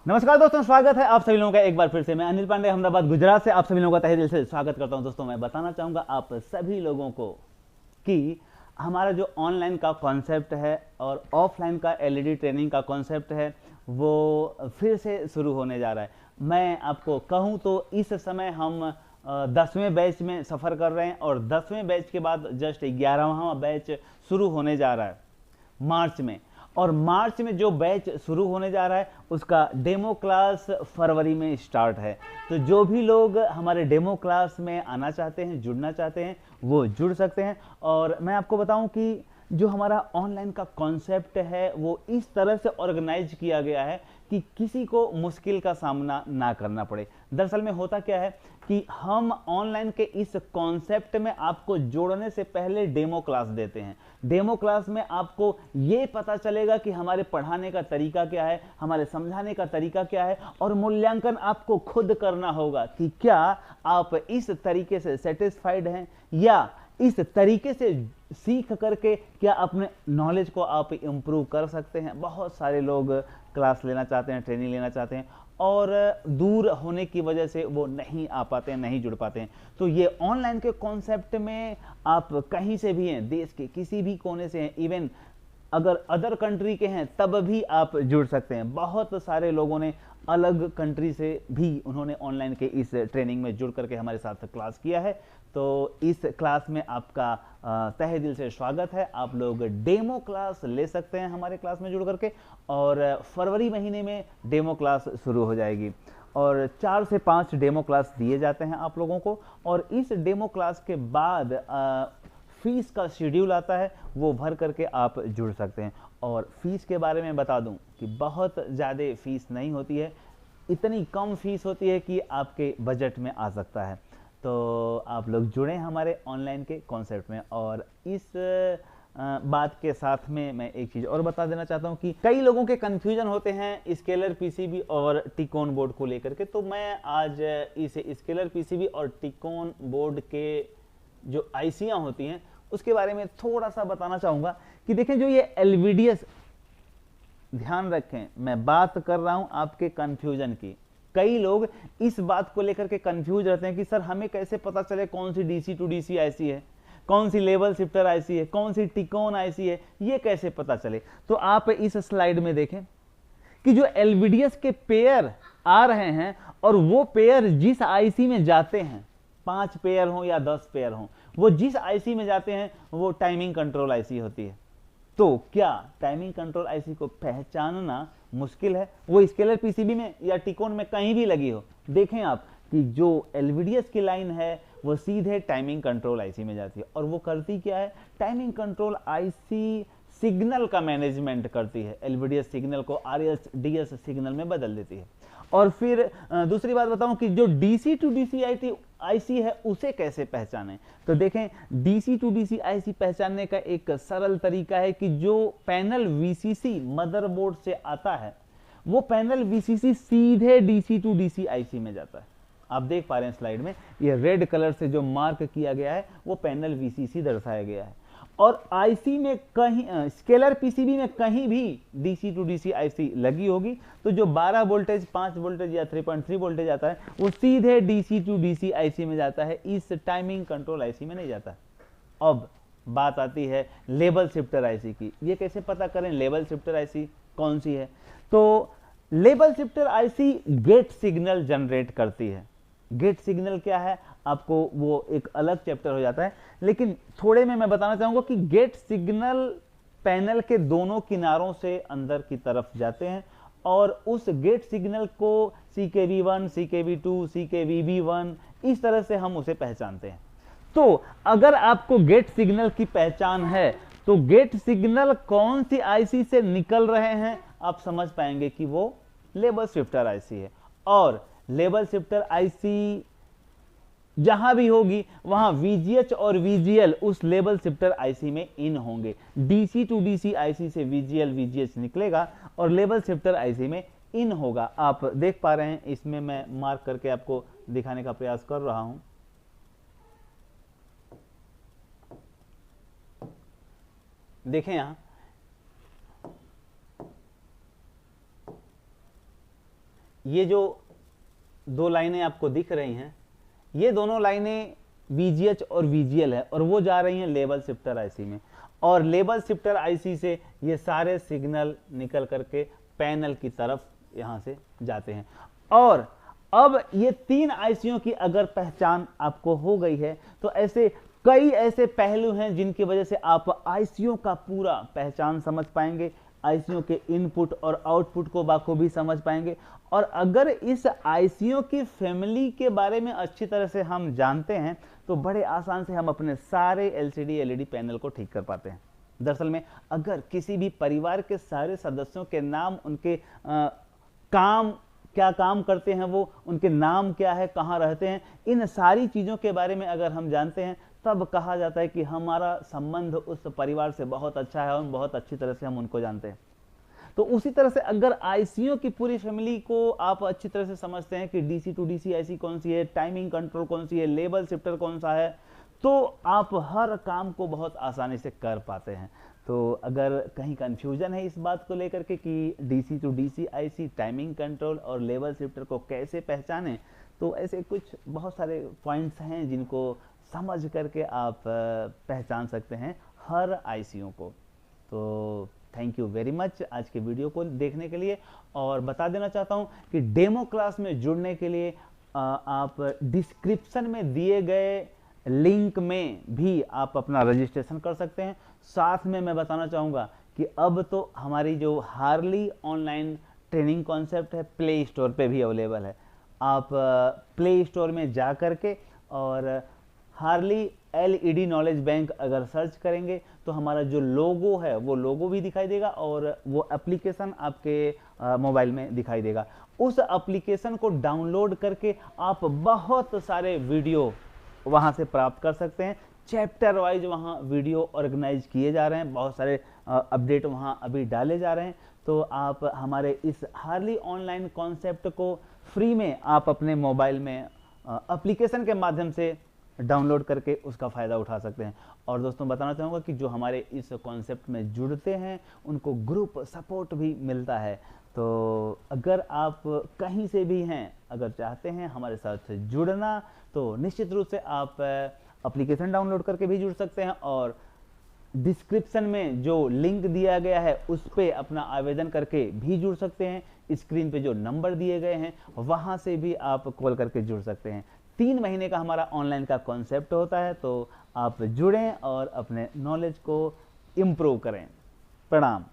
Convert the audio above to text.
नमस्कार दोस्तों, स्वागत है आप सभी लोगों का एक बार फिर से। मैं अनिल पांडे अहमदाबाद गुजरात से आप सभी लोगों का तहे दिल से स्वागत करता हूं। दोस्तों, मैं बताना चाहूंगा आप सभी लोगों को कि हमारा जो ऑनलाइन का कॉन्सेप्ट है और ऑफलाइन का एलईडी ट्रेनिंग का कॉन्सेप्ट है वो फिर से शुरू होने जा रहा है। मैं आपको कहूं तो इस समय हम 10वें बैच में सफ़र कर रहे हैं और 10वें बैच के बाद जस्ट 11वां बैच शुरू होने जा रहा है मार्च में। और मार्च में जो बैच शुरू होने जा रहा है उसका डेमो क्लास फरवरी में स्टार्ट है। तो जो भी लोग हमारे डेमो क्लास में आना चाहते हैं, जुड़ना चाहते हैं, वो जुड़ सकते हैं। और मैं आपको बताऊं कि जो हमारा ऑनलाइन का कॉन्सेप्ट है वो इस तरह से ऑर्गेनाइज किया गया है कि किसी को मुश्किल का सामना ना करना पड़े। दरअसल में होता क्या है कि हम ऑनलाइन के इस कॉन्सेप्ट में आपको जोड़ने से पहले डेमो क्लास देते हैं। डेमो क्लास में आपको ये पता चलेगा कि हमारे पढ़ाने का तरीका क्या है, हमारे समझाने का तरीका क्या है, और मूल्यांकन आपको खुद करना होगा कि क्या आप इस तरीके से सेटिस्फाइड हैं या इस तरीके से सीख करके क्या अपने नॉलेज को आप इम्प्रूव कर सकते हैं। बहुत सारे लोग क्लास लेना चाहते हैं, ट्रेनिंग लेना चाहते हैं और दूर होने की वजह से वो नहीं आ पाते हैं, नहीं जुड़ पाते हैं। तो ये ऑनलाइन के कॉन्सेप्ट में आप कहीं से भी हैं, देश के किसी भी कोने से हैं, इवन अगर अदर कंट्री के हैं तब भी आप जुड़ सकते हैं। बहुत सारे लोगों ने अलग कंट्री से भी उन्होंने ऑनलाइन के इस ट्रेनिंग में जुड़ करके हमारे साथ क्लास किया है। तो इस क्लास में आपका तहे दिल से स्वागत है। आप लोग डेमो क्लास ले सकते हैं हमारे क्लास में जुड़ करके, और फरवरी महीने में डेमो क्लास शुरू हो जाएगी और 4 से 5 डेमो क्लास दिए जाते हैं आप लोगों को। और इस डेमो क्लास के बाद फीस का शेड्यूल आता है, वो भर करके आप जुड़ सकते हैं। और फीस के बारे में बता दूं कि बहुत ज़्यादा फीस नहीं होती है, इतनी कम फीस होती है कि आपके बजट में आ सकता है। तो आप लोग जुड़ें हमारे ऑनलाइन के कॉन्सेप्ट में। और इस बात के साथ में मैं एक चीज़ और बता देना चाहता हूं कि कई लोगों के कन्फ्यूजन होते हैं स्केलर पीसीबी और टिकोन बोर्ड को लेकर के। तो मैं आज इस स्केलर पीसीबी और टिकोन बोर्ड के जो आईसियाँ होती हैं उसके बारे में थोड़ा सा बताना चाहूँगा कि देखें, जो ये एलवीडीएस, ध्यान रखें मैं बात कर रहा हूं आपके कंफ्यूजन की। कई लोग इस बात को लेकर के कंफ्यूज रहते हैं कि सर हमें कैसे पता चले कौन सी डीसी टू डीसी आईसी है, कौन सी लेवल शिफ्टर आईसी है, कौन सी टिकोन आईसी है, ये कैसे पता चले। तो आप इस स्लाइड में देखें कि जो एलवीडीएस के पेयर आ रहे हैं और वो पेयर जिस आईसी में जाते हैं, 5 पेयर हो या 10 पेयर हो, वो जिस आईसी में जाते हैं वो टाइमिंग कंट्रोल आईसी होती है। तो क्या टाइमिंग कंट्रोल आईसी को पहचानना मुश्किल है? वो स्केलर पीसीबी में या टिकोन में कहीं भी लगी हो, देखें आप कि जो एलवीडीएस की लाइन है वो सीधे टाइमिंग कंट्रोल आईसी में जाती है। और वो करती क्या है? टाइमिंग कंट्रोल आईसी सिग्नल का मैनेजमेंट करती है, एलवीडीएस सिग्नल को आरएस डीएस सिग्नल में बदल देती है। और फिर दूसरी बात बताऊं कि जो डीसी टू डीसी आईसी है उसे कैसे पहचानें। तो देखें, डीसी टू डीसी आईसी पहचानने का एक सरल तरीका है कि जो पैनल वीसीसी मदरबोर्ड से आता है वो पैनल वीसीसी सीधे डीसी टू डीसी आईसी में जाता है। आप देख पा रहे हैं स्लाइड में, ये रेड कलर से जो मार्क किया गया है वो पैनल वीसीसी दर्शाया गया है। और आईसी में कहीं स्केलर पीसीबी में कहीं भी डीसी टू डीसी आईसी लगी होगी तो जो 12 वोल्टेज, 5 वोल्टेज या 3.3 वोल्टेज आता है वो सीधे डीसी टू डीसी आईसी में जाता है, इस टाइमिंग कंट्रोल आईसी में नहीं जाता। अब बात आती है लेवल शिफ्टर आईसी की। ये कैसे पता करें लेवल शिफ्टर आईसी कौन सी है? तो level shifter IC gate signal generate करती है। गेट सिग्नल क्या है आपको वो एक अलग चैप्टर हो जाता है, लेकिन थोड़े में मैं बताना चाहूंगा कि गेट सिग्नल पैनल के दोनों किनारों से अंदर की तरफ जाते हैं और उस गेट सिग्नल को CKV1, CKV2, CKVB1 इस तरह से हम उसे पहचानते हैं। तो अगर आपको गेट सिग्नल की पहचान है तो गेट सिग्नल कौन सी आईसी से निकल रहे हैं आप समझ पाएंगे कि वो लेवल शिफ्टर आईसी है। और लेवल शिफ्टर आईसी जहां भी होगी वहां VGH और VGL उस लेवल शिफ्टर आईसी में इन होंगे। डीसी टू डीसी आईसी से VGL VGH निकलेगा और लेवल शिफ्टर आईसी में इन होगा। आप देख पा रहे हैं, इसमें मैं मार्क करके आपको दिखाने का प्रयास कर रहा हूं। देखें यहां ये जो दो लाइनें आपको दिख रही हैं, ये दोनों लाइनें VGH और VGL है, और वो जा रही हैं लेवल शिफ्टर आईसी में, और लेवल शिफ्टर आईसी से ये सारे सिग्नल निकल करके पैनल की तरफ यहाँ से जाते हैं। और अब ये 3 आईसीओ की अगर पहचान आपको हो गई है, तो ऐसे कई ऐसे पहलू हैं जिनकी वजह से आप आईसीओ का पूरा पहचान समझ पाएंगे, आईसीओ के इनपुट और आउटपुट को बाखूबी समझ पाएंगे। और अगर इस आईसीओ की फैमिली के बारे में अच्छी तरह से हम जानते हैं, तो बड़े आसान से हम अपने सारे एलसीडी एलईडी पैनल को ठीक कर पाते हैं। दरअसल में अगर किसी भी परिवार के सारे सदस्यों के नाम, उनके क्या काम करते हैं, वो उनके नाम क्या है, कहाँ रहते हैं, इन सारी चीज़ों के बारे में अगर हम जानते हैं, तब कहा जाता है कि हमारा संबंध उस परिवार से बहुत अच्छा है और बहुत अच्छी तरह से हम उनको जानते हैं। तो उसी तरह से अगर आईसीओ की पूरी फैमिली को आप अच्छी तरह से समझते हैं कि डीसी टू डीसी आईसी कौन सी है, टाइमिंग कंट्रोल कौन सी है, लेवल शिफ्टर कौन सा है, तो आप हर काम को बहुत आसानी से कर पाते हैं। तो अगर कहीं कंफ्यूजन है इस बात को लेकर के कि DC to DC IC, timing control और लेवल शिफ्टर को कैसे पहचानें, तो ऐसे कुछ बहुत सारे पॉइंट्स हैं जिनको समझ करके आप पहचान सकते हैं हर आईसीओ को। तो थैंक यू वेरी मच आज के वीडियो को देखने के लिए, और बता देना चाहता हूं कि डेमो क्लास में जुड़ने के लिए आप डिस्क्रिप्शन में दिए गए लिंक में भी आप अपना रजिस्ट्रेशन कर सकते हैं। साथ में मैं बताना चाहूँगा कि अब तो हमारी जो हार्ली ऑनलाइन ट्रेनिंग कॉन्सेप्ट है प्ले स्टोर पे भी अवेलेबल है। आप प्ले स्टोर में जा करके और हार्ली LED नॉलेज बैंक अगर सर्च करेंगे तो हमारा जो लोगो है वो लोगो भी दिखाई देगा, और वो एप्लीकेशन आपके मोबाइल में दिखाई देगा। उस एप्लीकेशन को डाउनलोड करके आप बहुत सारे वीडियो वहाँ से प्राप्त कर सकते हैं। चैप्टर वाइज वहाँ वीडियो ऑर्गेनाइज किए जा रहे हैं, बहुत सारे अपडेट वहाँ अभी डाले जा रहे हैं। तो आप हमारे इस हार्ली ऑनलाइन कॉन्सेप्ट को फ्री में आप अपने मोबाइल में एप्लीकेशन के माध्यम से डाउनलोड करके उसका फ़ायदा उठा सकते हैं। और दोस्तों बताना चाहूँगा कि जो हमारे इस कॉन्सेप्ट में जुड़ते हैं उनको ग्रुप सपोर्ट भी मिलता है। तो अगर आप कहीं से भी हैं, अगर चाहते हैं हमारे साथ जुड़ना, तो निश्चित रूप से आप एप्लीकेशन डाउनलोड करके भी जुड़ सकते हैं, और डिस्क्रिप्शन में जो लिंक दिया गया है उस पर अपना आवेदन करके भी जुड़ सकते हैं। स्क्रीन पे जो नंबर दिए गए हैं वहाँ से भी आप कॉल करके जुड़ सकते हैं। 3 महीने का हमारा ऑनलाइन का कॉन्सेप्ट होता है, तो आप जुड़ें और अपने नॉलेज को इम्प्रूव करें। प्रणाम।